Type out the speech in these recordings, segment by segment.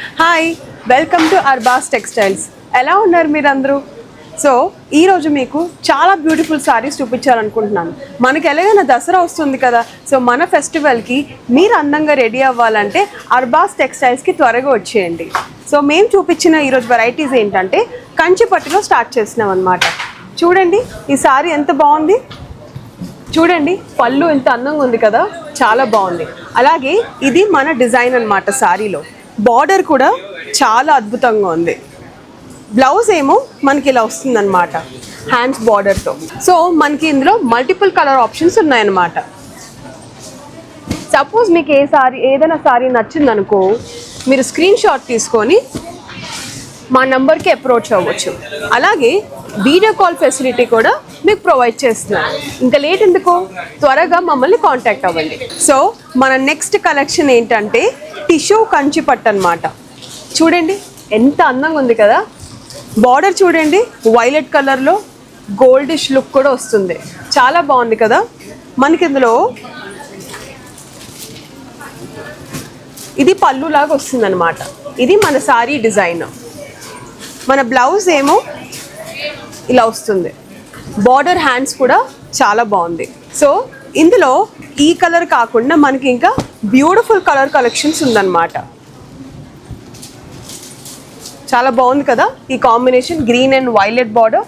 Hi, welcome to Arbaz textiles. ఎలా ఉన్నారు మీరందరూ? సో ఈరోజు మీకు చాలా బ్యూటిఫుల్ సారీస్ చూపించాలనుకుంటున్నాను. మనకి ఎలాగైనా దసరా వస్తుంది కదా, సో మన ఫెస్టివల్కి మీరు అందంగా రెడీ అవ్వాలంటే అర్బాస్ టెక్స్టైల్స్కి త్వరగా వచ్చేయండి. సో మేము చూపించిన ఈరోజు వెరైటీస్ ఏంటంటే కంచిపట్టులో స్టార్ట్ చేసినాం అనమాట. చూడండి ఈ సారీ ఎంత బాగుంది, చూడండి పళ్ళు ఎంత అందంగా ఉంది కదా, చాలా బాగుంది. అలాగే ఇది మన డిజైన్ అనమాట. సారీలో బార్డర్ కూడా చాలా అద్భుతంగా ఉంది. బ్లౌజ్ ఏమో మనకి ఇలా వస్తుంది అనమాట, హ్యాండ్స్ బార్డర్తో. సో మనకి ఇందులో మల్టిపుల్ కలర్ ఆప్షన్స్ ఉన్నాయన్నమాట. సపోజ్ మీకు ఏదైనా సారీ నచ్చిందనుకో, మీరు స్క్రీన్ షాట్ తీసుకొని మా నంబర్కి అప్రోచ్ అవ్వచ్చు. అలాగే వీడియో కాల్ ఫెసిలిటీ కూడా మీకు ప్రొవైడ్ చేస్తున్నాం. ఇంకా లేట్ ఎందుకు, త్వరగా మమ్మల్ని కాంటాక్ట్ అవ్వండి. సో మన నెక్స్ట్ కలెక్షన్ ఏంటంటే టిష్యూ కంచిపట్టు అనమాట. చూడండి ఎంత అందంగా ఉంది కదా, బార్డర్ చూడండి వైలెట్ కలర్లో గోల్డిష్ లుక్ కూడా వస్తుంది, చాలా బాగుంది కదా. మనకి ఇందులో ఇది పళ్ళు లాగా వస్తుంది అనమాట. ఇది మన సారీ డిజైన్. మన బ్లౌజ్ ఏమో ఇలా వస్తుంది, బార్డర్ హ్యాండ్స్ కూడా చాలా బాగుంది. సో ఇందులో ఈ కలర్ కాకుండా మనకి ఇంకా బ్యూటిఫుల్ కలర్ కలెక్షన్స్ ఉందన్నమాట. చాలా బాగుంది కదా ఈ combination, green and violet border.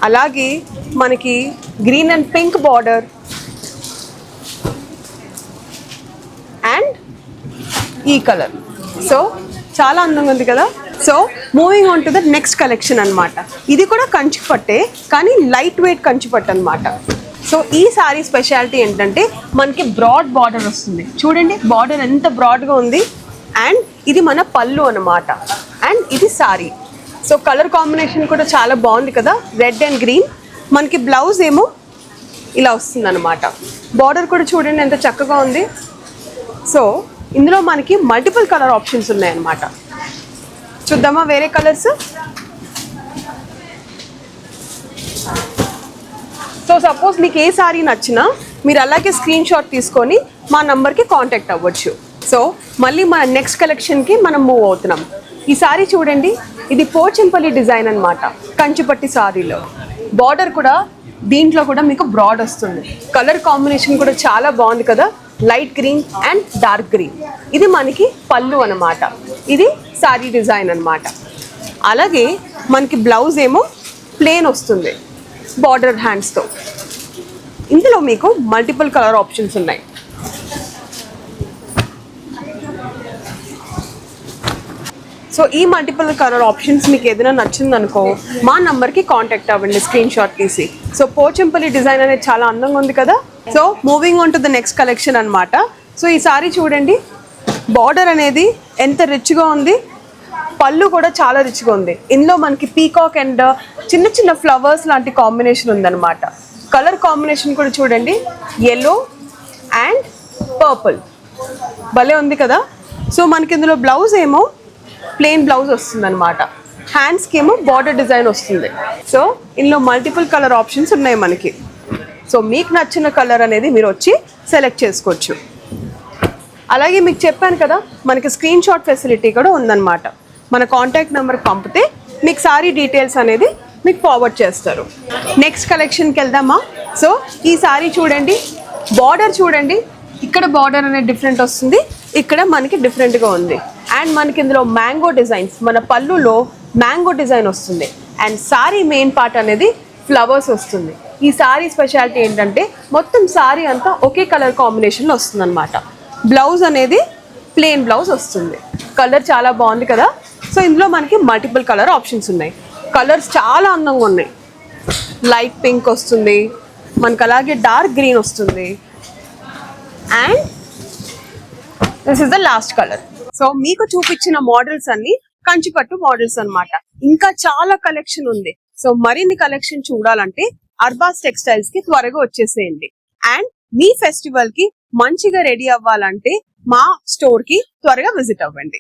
అలాగే మనకి green and pink border and ఈ కలర్. సో చాలా అందంగా ఉంది కదా. So moving on to the next collection అనమాట. ఇది కూడా కంచిపట్టే, కానీ లైట్ వెయిట్ కంచిపట్టు అనమాట. సో ఈ సారీ స్పెషాలిటీ ఏంటంటే మనకి బ్రాడ్ బార్డర్ వస్తుంది. చూడండి బార్డర్ ఎంత బ్రాడ్గా ఉంది. అండ్ ఇది మన పళ్ళు అనమాట. అండ్ ఇది సారీ. సో కలర్ కాంబినేషన్ కూడా చాలా బాగుంది కదా, రెడ్ అండ్ గ్రీన్. మనకి బ్లౌజ్ ఏమో ఇలా వస్తుంది అనమాట. బార్డర్ కూడా చూడండి ఎంత చక్కగా ఉంది. సో ఇందులో మనకి మల్టిపుల్ కలర్ ఆప్షన్స్ ఉన్నాయన్నమాట. చూద్దామా వేరే కలర్స్. సో సపోజ్ మీకు ఏ సారీ నచ్చినా మీరు అలాగే స్క్రీన్ షాట్ తీసుకొని మా నంబర్కి కాంటాక్ట్ అవ్వచ్చు. సో మళ్ళీ మన నెక్స్ట్ కలెక్షన్కి మనం మూవ్ అవుతున్నాం. ఈ సారీ చూడండి, ఇది పోచంపల్లి డిజైన్ అనమాట. కంచిపట్టి సారీలో బార్డర్ కూడా దీంట్లో కూడా మీకు బ్రాడ్ వస్తుంది. కలర్ కాంబినేషన్ కూడా చాలా బాగుంది కదా, light green and dark green. ఇది మనకి పళ్ళు అనమాట. ఇది సారీ డిజైన్ అనమాట. అలాగే మనకి బ్లౌజ్ ఏమో ప్లెయిన్ వస్తుంది బార్డర్ హ్యాండ్స్తో. ఇందులో మీకు మల్టిపుల్ కలర్ ఆప్షన్స్ ఉన్నాయి. సో ఈ మల్టిపుల్ కలర్ ఆప్షన్స్ మీకు ఏదైనా నచ్చిందనుకో మా నంబర్కి కాంటాక్ట్ అవ్వండి స్క్రీన్ షాట్ తీసి. సో పోచంపల్లి డిజైన్ అనేది చాలా అందంగా ఉంది కదా. So moving on to the next collection అనమాట. సో ఈ సారీ చూడండి, బార్డర్ అనేది ఎంత రిచ్గా ఉంది, పళ్ళు కూడా చాలా రిచ్గా ఉంది. ఇందులో మనకి పీకాక్ అండ్ చిన్న చిన్న ఫ్లవర్స్ లాంటి కాంబినేషన్ ఉందన్నమాట. కలర్ కాంబినేషన్ కూడా చూడండి, ఎల్లో అండ్ పర్పుల్, భలే ఉంది కదా. సో మనకి ఇందులో బ్లౌజ్ ఏమో ప్లెయిన్ బ్లౌజ్ వస్తుంది అనమాట. హ్యాండ్స్కి ఏమో బార్డర్ డిజైన్ వస్తుంది. సో ఇందులో మల్టిపుల్ కలర్ ఆప్షన్స్ ఉన్నాయి మనకి. సో మీకు నచ్చిన కలర్ అనేది మీరు వచ్చి సెలెక్ట్ చేసుకోవచ్చు. అలాగే మీకు చెప్పాను కదా మనకి స్క్రీన్ షాట్ ఫెసిలిటీ కూడా ఉందన్నమాట. మన కాంటాక్ట్ నెంబర్కి పంపితే మీకు సారీ డీటెయిల్స్ అనేది మీకు ఫార్వర్డ్ చేస్తారు. నెక్స్ట్ కలెక్షన్కి వెళ్దామా. సో ఈ సారీ చూడండి, బార్డర్ చూడండి, ఇక్కడ బార్డర్ అనేది డిఫరెంట్ వస్తుంది, ఇక్కడ మనకి డిఫరెంట్గా ఉంది. అండ్ మనకి ఇందులో మ్యాంగో డిజైన్స్, మన పళ్ళులో మ్యాంగో డిజైన్ వస్తుంది. అండ్ సారీ మెయిన్ పార్ట్ అనేది ఫ్లవర్స్ వస్తుంది. ఈ సారీ స్పెషాలిటీ ఏంటంటే మొత్తం సారీ అంతా ఒకే కలర్ కాంబినేషన్లో వస్తుంది అనమాట. బ్లౌజ్ అనేది ప్లెయిన్ బ్లౌజ్ వస్తుంది. కలర్ చాలా బాగుంది కదా. సో ఇందులో మనకి మల్టిపుల్ కలర్ ఆప్షన్స్ ఉన్నాయి. కలర్స్ చాలా అందంగా ఉన్నాయి. లైట్ పింక్ వస్తుంది మనకు, అలాగే డార్క్ గ్రీన్ వస్తుంది. And this is the last colour. So మీకు చూపించిన మోడల్స్ అన్ని కంచిపట్టు మోడల్స్ అనమాట. ఇంకా చాలా కలెక్షన్ ఉంది. సో మరిన్ని కలెక్షన్ చూడాలంటే అర్బాస్ టెక్స్టైల్స్ కి త్వరగా వచ్చేసేయండి. అండ్ మీ ఫెస్టివల్ కి మంచిగా రెడీ అవ్వాలంటే మా స్టోర్ కి త్వరగా విజిట్ అవ్వండి.